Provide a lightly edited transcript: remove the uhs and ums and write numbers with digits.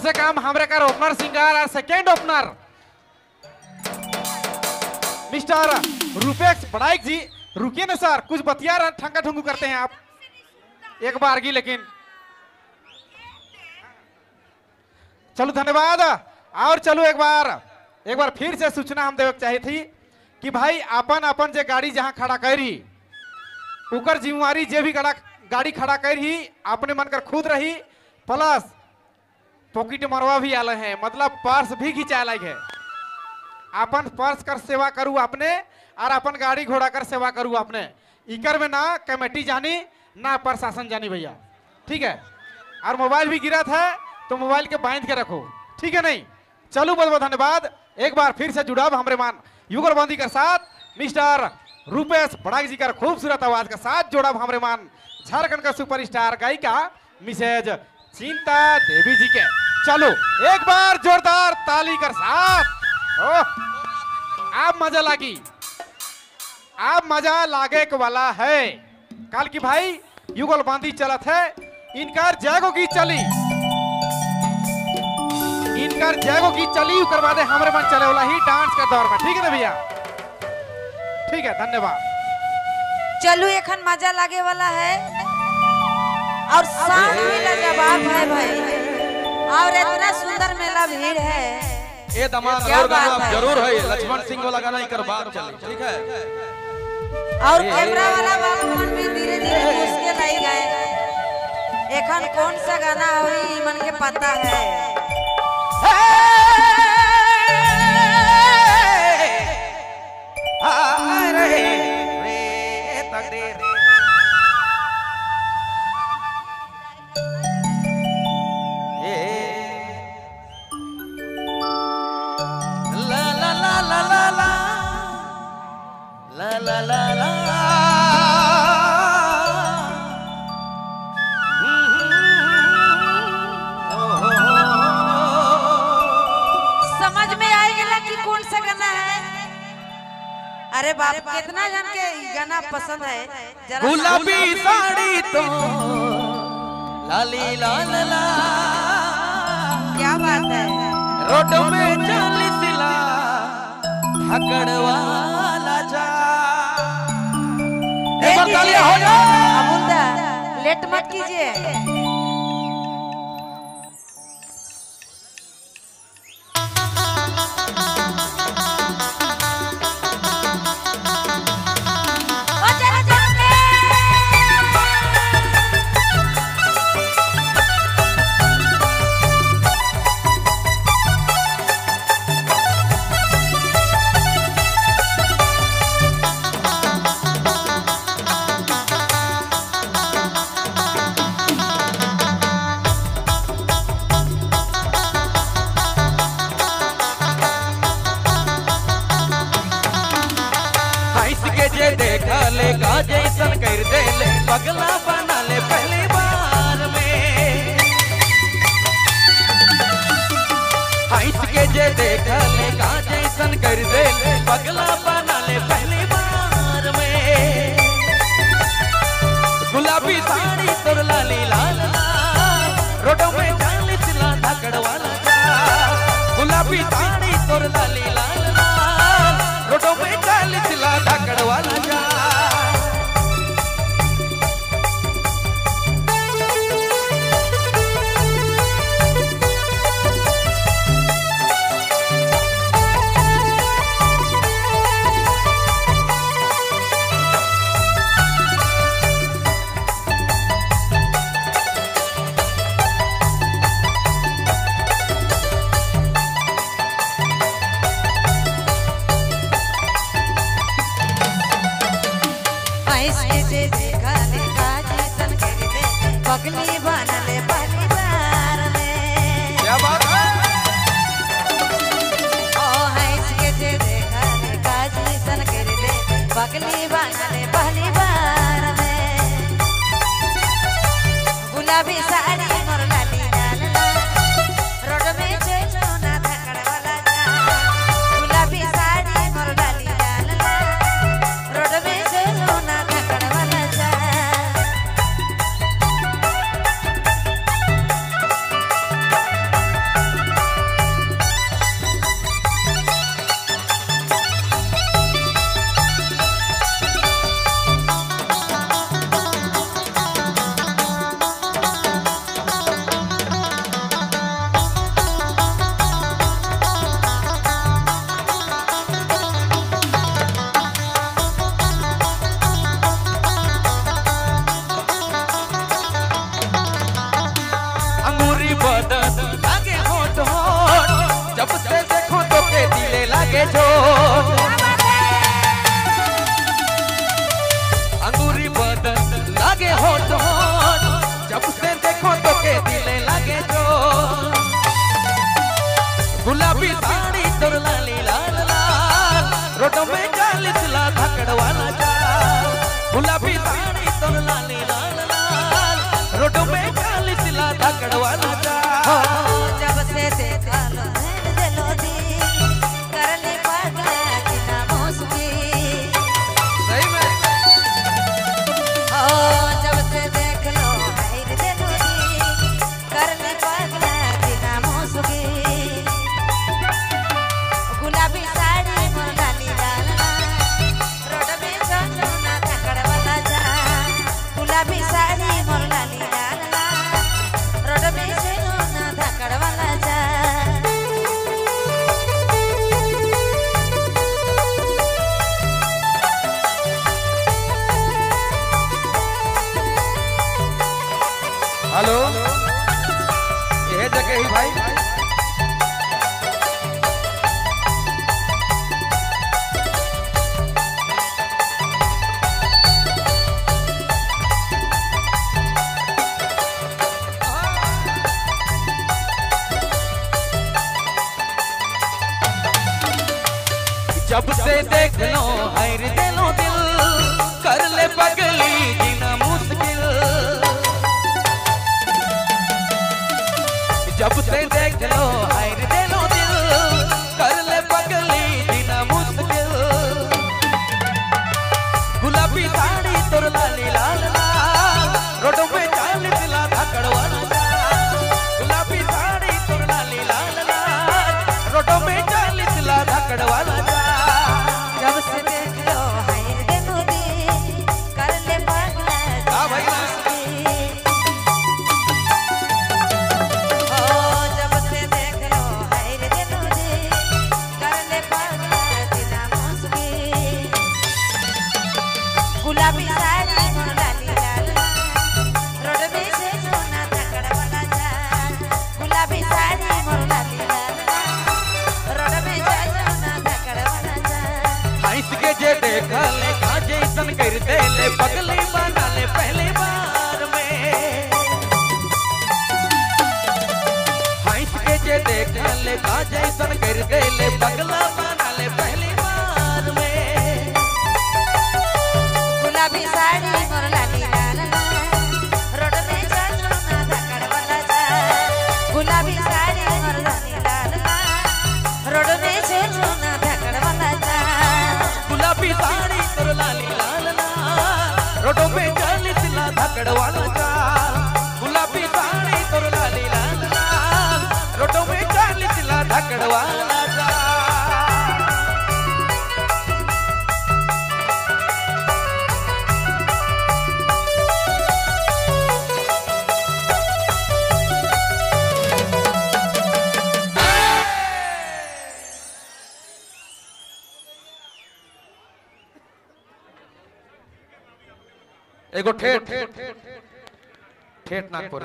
से काम हमरे कर ओपनर सिंगर और second opener mister Rupesh Baraik ji. रुकिए ना सर, कुछ बतिया रहे, ठंगा ठुंगू करते हैं आप एक बार की। लेकिन चलो धन्यवाद। और चलो एक बार फिर से सूचना हम देवे चाहिए थी कि भाई अपन अपन जे गाड़ी जहां खड़ा करी उकर जिम्मेवारी जे भी गाड़ी खड़ा करी अपने मन कर खुद रही, प्लस पॉकेट मरवा भी आले हैं, मतलब पर्स भी खिंचा अलग है। अपन पर्स कर सेवा करूँ अपने और अपन गाड़ी घोड़ा कर सेवा करूँ अपने। इकर में ना कमेटी जानी ना प्रशासन जानी भैया, ठीक है। और मोबाइल भी गिरा था तो मोबाइल के बांध के रखो, ठीक है नहीं। चलो बहुत बहुत धन्यवाद। एक बार फिर से जुड़ाव हमरे मान युगलबंदी के साथ मिस्टर रूपेश बड़ाइक जी का खूबसूरत आवाज के साथ जोड़ा हमरे मान झारखंड का सुपरस्टार गायिका मिसेज चिंता देवी जी के। चलो एक बार जोरदार ताली कर साथ। आप मजा लागी, आप मजा लागे के वाला है। कल की भाई युगलबंदी चलत है, इनकार जयगो गीत चली, इनकार जयगो गीत चली उकर बाद हमरे मन चले वाला ही डांस के दौर में, ठीक है ना भैया? ठीक है, धन्यवाद। चलो एखन मजा लागे वाला है और शाम भी लाजवाब है भाई, और इतना सुंदर मेला भीड़ है। ये दमाद और गाना जरूर है, लक्ष्मण सिंह वाला गाना इकर बाद चले, ठीक है। और कैमरा वाला बाबूमन भी धीरे धीरे उसके नहीं गए। एखन कौन सा गाना होई मन के पता है। समझ में आएगा कि कौन सा गाना है? अरे बाप, कितना जन के गाना पसंद है। गुलाबी साड़ी तो लाली लाल ला, क्या बात है। रोड में चाली सिला हकड़ वाला जा। एक बार तालियां हो जाए। अमुल्दा लेट मत कीजिए। देखा ले का जैसन कर दे ले, पगला बना ले पहली बार में। हंस के जे देखा ले का जैसन कर दे ले, पगला बना ले पहली बार में। गुलाबी साड़ी तोर लाली लाल लाल, रोडों में चाली सिला धाकड़ वाला जा। गुलाबी साड़ी तोर लाली लाल लाल, रोडों में चाली सिला धाकड़ वाला जा। गुलाबी साड़ी तोर लाली लाल लाल रोडों में चालीस ला धाकड़ वाला चाल गुलाबी साड़ी तोर लाली लाल लाल रोडों में चालीस ला धाकड़ वाला चाल जब से देखा लो दिलो दी कर ले पागल की ना मौसमी सही में जब से देख लो हाय दिलो दी कर ले पागल की ना मौसमी गुलाबी साड़ी मोर लाली लाल रोड में चलो ना धाकड़ वाला जा गुलाबी साड़ी मोर लाली लाल रोड में चलो ना धाकड़ वाला जा हेलो ये जगह ही भाई जब से देख लो हैर दिलो दिल कर ले पगली जीना मुश्किल जब से देख लो हैर दिलो दिल कर ले पगली जीना मुश्किल गुलाबी साड़ी तोर लाली लाल लाल रोडों पे चालीस ला धाकड़ वाला गुलाबी साड़ी तोर लाली लाल लाल रोडों पे चालीस ला धाकड़ वाला जब से देख लो हाय दिलो दी कर ले पागल हाँ भाई ना। जब से देख लो हाय दिलो दी कर ले पागल की ना मौसमी गुलाबी साड़ी मोर लाली लाल रोड में से सोना धाकड़ वाला जा गुलाबी साड़ी मोर लाली लाल रोड में चलो ना धाकड़ वाला जा हंस के जे देखा ले काजे सन कर दे ले पगली बना ले पहली बार में हंस के जे देखा ले काजे सन कर दे ले पगला बना ले पहली बार में गुलाबी साड़ी मोर लाली लाल रोड में चलो ना धाकड़ वाला जा गुलाबी साड़ी मोर लाली लाल रोड में चलो ना धाकड़ वाला जा गुलाबी साड़ी तोर लाली लाल लाल रोडों पे चालीस ला धाकड़ वाला चाल गुलाबी साड़ी तोर लाली लाल लाल रोडों पे चालीस ला धाकड़ वाला चाल एगो ठेठ ठेठ नागपुर